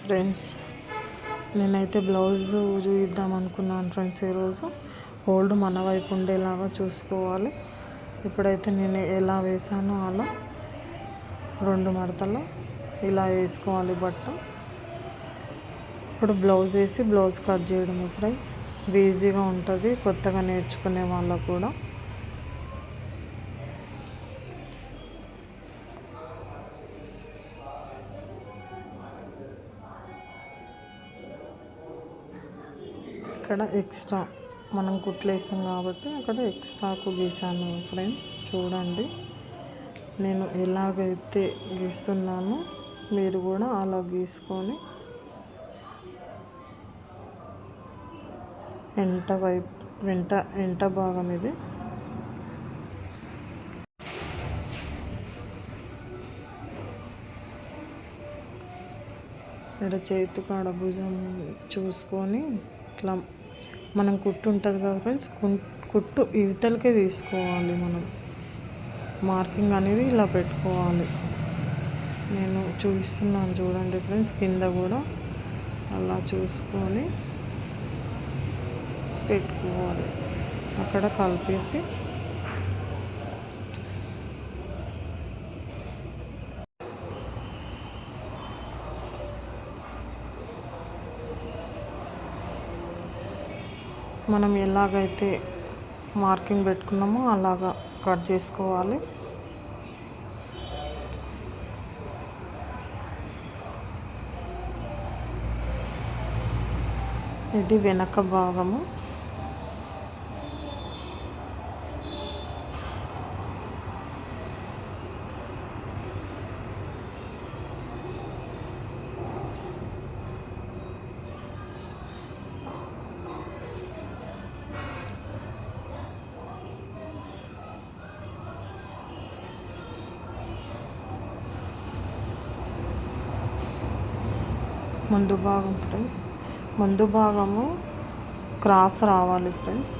Friends, నేనైతే blouse చూద్దాం అనుకున్నాను ఫ్రెండ్స్. ఈరోజు హోల్డ్ మన వైపు ఉండేలాగా చూసుకోవాలి. ఇప్పుడైతే నేను ఎలా వేసానో అలా 2 మడతలు ఇలా వేసుకోవాలి బట్ట. ఇప్పుడు బ్లౌజ్ వేసి బ్లౌజ్ కట్ చేయడమే ఫ్రెండ్స్. ఈజీగా ఉంటుంది కొత్తగా నేర్చుకునే వాళ్ళకు కూడా. ఇక్కడ ఎక్స్ట్రా మనం కుట్లు వేస్తాం కాబట్టి అక్కడ ఎక్స్ట్రాకు గీసాను ఫ్రెండ్. చూడండి నేను ఎలాగైతే గీస్తున్నానో మీరు కూడా అలా గీసుకొని వెంట భాగం ఇది. ఇక్కడ చేతు కాడ భుజం చూసుకొని ఇట్లా మనం కుట్టు ఉంటుంది కదా ఫ్రెండ్స్, కుట్టు ఇవతలకే తీసుకోవాలి. మనం మార్కింగ్ అనేది ఇలా పెట్టుకోవాలి. నేను చూపిస్తున్నాను చూడండి ఫ్రెండ్స్. కింద కూడా అలా చూసుకొని పెట్టుకోవాలి. అక్కడ కలిపేసి మనం ఎలాగైతే మార్కింగ్ పెట్టుకున్నామో అలాగా కట్ చేసుకోవాలి. ఇది వెనక భాగము. ముందు భాగం ఫ్రెండ్స్, ముందు భాగము క్రాస్ రావాలి ఫ్రెండ్స్.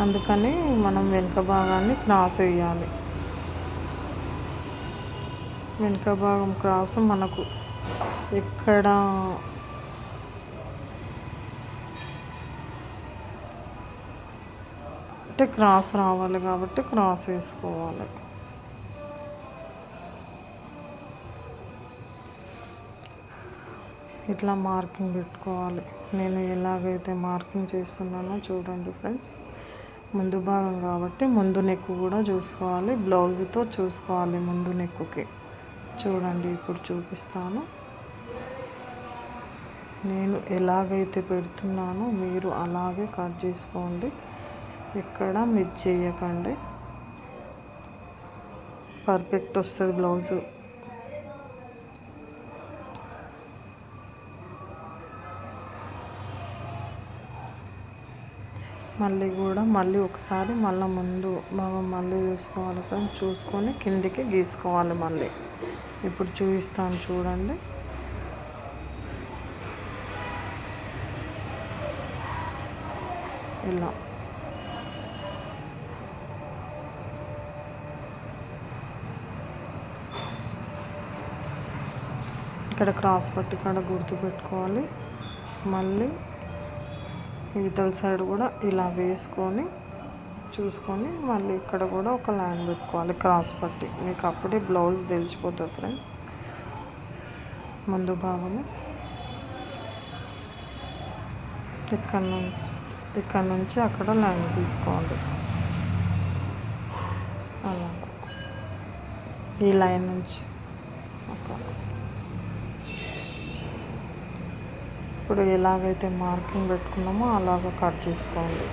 అందుకని మనం వెనుక భాగాన్ని క్రాస్ వేయాలి. వెనుక భాగం క్రాస్ మనకు ఎక్కడ అంటే క్రాస్ రావాలి కాబట్టి క్రాస్ వేసుకోవాలి. ఇట్లా మార్కింగ్ పెట్టుకోవాలి. నేను ఎలాగైతే మార్కింగ్ చేస్తున్నానో చూడండి ఫ్రెండ్స్. ముందు భాగం కాబట్టి ముందు నెక్ కూడా చూసుకోవాలి, బ్లౌజ్తో చూసుకోవాలి ముందు నెక్కి. చూడండి ఇప్పుడు చూపిస్తాను. నేను ఎలాగైతే పెడుతున్నానో మీరు అలాగే కట్ చేసుకోండి. ఎక్కడ మిస్ చేయకండి. పర్ఫెక్ట్ వస్తుంది బ్లౌజు. మళ్ళీ ఒకసారి ముందు భాగం మళ్ళీ చూసుకోవాలి ఫ్రెండ్స్. చూసుకొని కిందికి గీసుకోవాలి మళ్ళీ. ఇప్పుడు చూపిస్తాను చూడండి. ఇలా ఇక్కడ క్రాస్ పట్టి కాడ గుర్తు పెట్టుకోవాలి. మళ్ళీ ఇవతల సైడ్ కూడా ఇలా వేసుకొని చూసుకొని మళ్ళీ ఇక్కడ కూడా ఒక లైన్ పెట్టుకోవాలి క్రాస్ పట్టి. మీకు అప్పుడే బ్లౌజ్ తెలిసిపోతుంది ఫ్రెండ్స్. ముందు భాగము ఇక్కడ నుంచి అక్కడ లైన్ తీసుకోండి. అలా ఈ లైన్ నుంచి ఇప్పుడు ఎలాగైతే మార్కింగ్ పెట్టుకున్నామో అలాగ కట్ చేసుకోండి.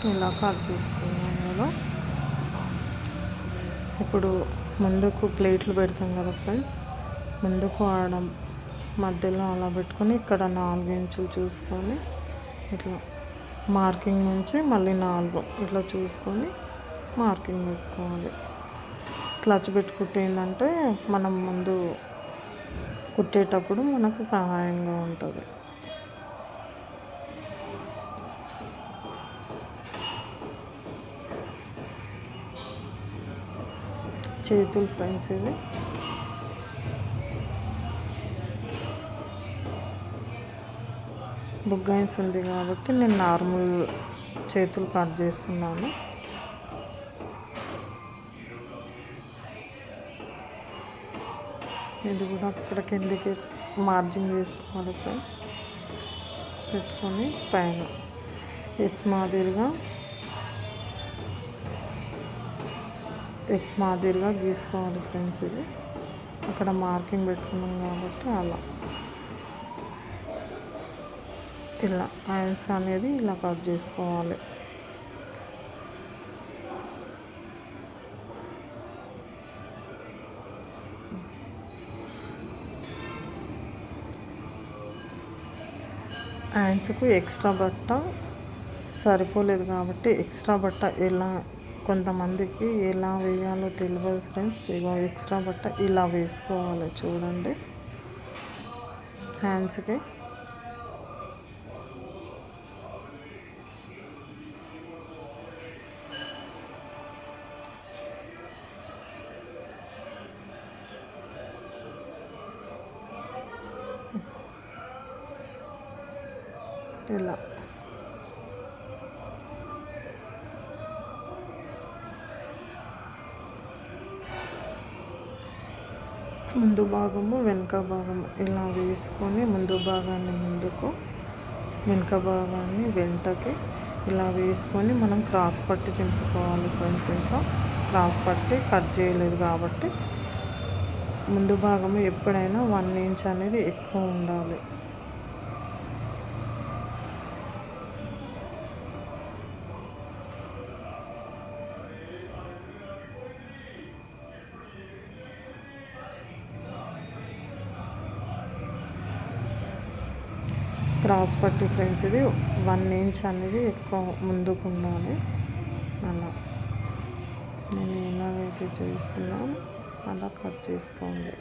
ఇలా కట్ చేసుకున్నాను కదా. ఇప్పుడు ముందుకు ప్లేట్లు పెడతాం కదా ఫ్రెండ్స్, ముందుకు ఆడడం మధ్యలో అలా పెట్టుకొని ఇక్కడ 4 ఇంచులు చూసుకొని ఇట్లా మార్కింగ్ నుంచి మళ్ళీ 4 ఇట్లా చూసుకొని మార్కింగ్ పెట్టుకోవాలి. క్లచ్ పెట్టుకుంటే ఏంటంటే మనం ముందు కుట్టేటప్పుడు మనకు సహాయంగా ఉంటుంది. చేతులు ఫ్రెండ్స్, ఇది బుగ్గైన్స్ ఉంది కాబట్టి నేను నార్మల్ చేతులు కట్ చేస్తున్నాను. ఇది కూడా అక్కడ కిందికి మార్జింగ్ వేసుకోవాలి ఫ్రెండ్స్. పెట్టుకొని పైన ఎస్ మాదిరిగా గీసుకోవాలి ఫ్రెండ్స్. ఇది అక్కడ మార్కింగ్ పెట్టుకున్నాం కాబట్టి అలా ఇలా హ్యాండ్స్ అనేది ఇలా కట్ చేసుకోవాలి. హ్యాండ్స్కు ఎక్స్ట్రా బట్ట సరిపోలేదు కాబట్టి ఎక్స్ట్రా బట్ట కొంతమందికి ఎలా వేయాలో తెలియదు ఫ్రెండ్స్. ఇగో ఎక్స్ట్రా బట్ట ఇలా వేసుకోవాలి చూడండి హ్యాండ్స్కి. ఇలా ముందు భాగము వెనుక భాగము ఇలా వేసుకొని ముందు భాగాన్ని ముందుకు వెనుక భాగాన్ని వెంటకి ఇలా వేసుకొని మనం క్రాస్ పట్టి చింపుకోవాలి ఫ్రెండ్స్. ఇంకా క్రాస్ పట్టి కట్ చేయలేదు కాబట్టి ముందు భాగము ఎప్పుడైనా 1 ఇంచ్ అనేది ఎక్కువ ఉండాలి. క్రాస్ పట్టి ఫ్రెండ్స్, ఇది 1 ఇంచ్ అనేది ఎక్కువ ముందుకు ఉండాలి. అలా నేను ఎలాగైతే చేస్తున్నాను అలా కట్ చేసుకోండి.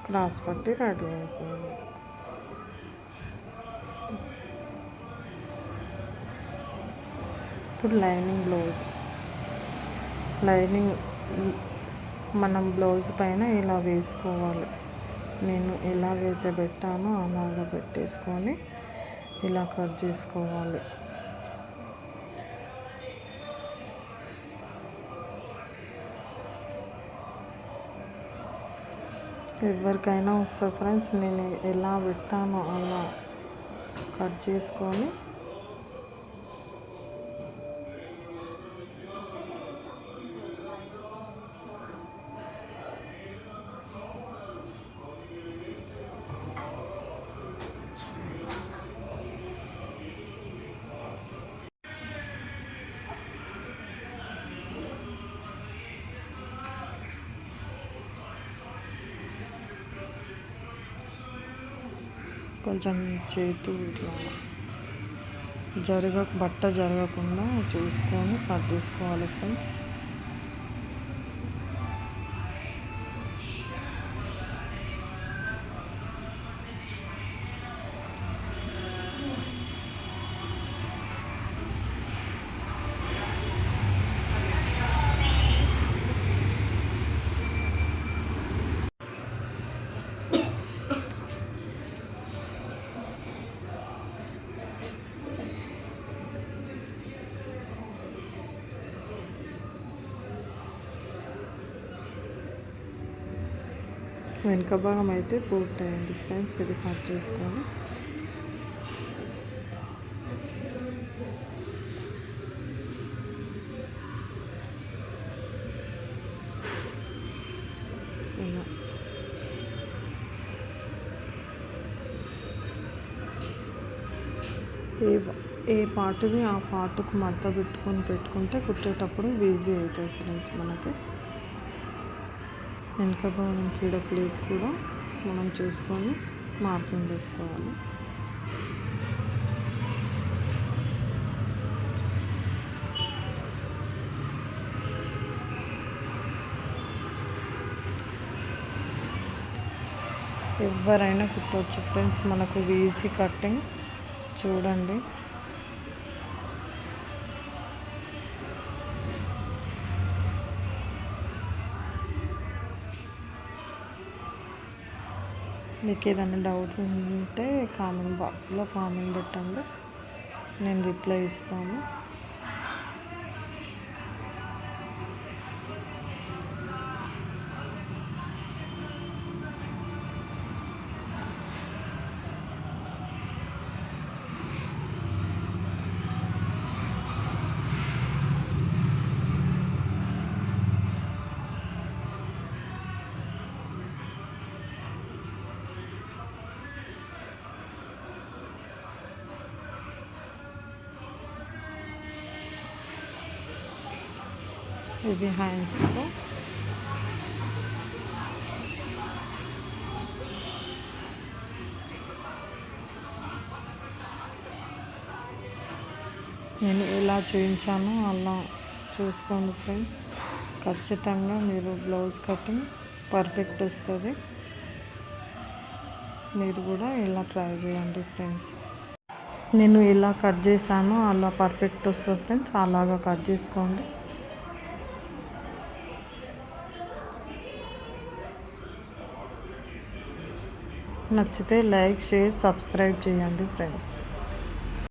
క్రాస్ పట్టి రెడీ అయిపోయింది. ఇప్పుడు లైనింగ్ మనం బ్లౌజ్ పైన ఇలా వేసుకోవాలి. నేను ఎలాగైతే పెట్టానో అలాగ పెట్టేసుకొని ఇలా కట్ చేసుకోవాలి. ఎవరికైనా వస్తుంది ఫ్రెండ్స్, నేను ఎలా పెట్టానో అలా కట్ చేసుకొని కొంచెం చేతు ఇట్లా బట్ట జరగకుండా చూసుకొని కట్ చేసుకోవాలి ఫ్రెండ్స్. వెనుక భాగం అయితే పూర్తయింది ఫ్రెండ్స్. ఇది కట్ చేసుకొని ఏ ఏ పార్ట్‌ది ఆ పార్ట్‌కు మడత పెట్టుకుంటే కుట్టేటప్పుడు ఈజీ అవుతుంది ఫ్రెండ్స్ మనకి. వెనక భాగం కీడ ప్లేట్ కూడా మనం చూసుకొని మార్కింగ్ పెట్టుకోవాలి. ఎవరైనా కుట్టవచ్చు ఫ్రెండ్స్, మనకు ఈజీ కటింగ్. చూడండి, మీకు ఏదైనా డౌట్ ఉంటే కామెంట్ బాక్స్లో కామెంట్ పెట్టండి, నేను రిప్లై ఇస్తాను. ఇవి హ్యాండ్స్లో నేను ఎలా చూపించానో అలా చూసుకోండి ఫ్రెండ్స్. ఖచ్చితంగా మీరు బ్లౌజ్ కటింగ్ పర్ఫెక్ట్ వస్తుంది. మీరు కూడా ఇలా ట్రై చేయండి ఫ్రెండ్స్. నేను ఎలా కట్ చేశానో అలా పర్ఫెక్ట్ వస్తుంది ఫ్రెండ్స్, అలాగా కట్ చేసుకోండి. నచ్చితే లైక్, షేర్, సబ్స్క్రైబ్ చేయండి ఫ్రెండ్స్.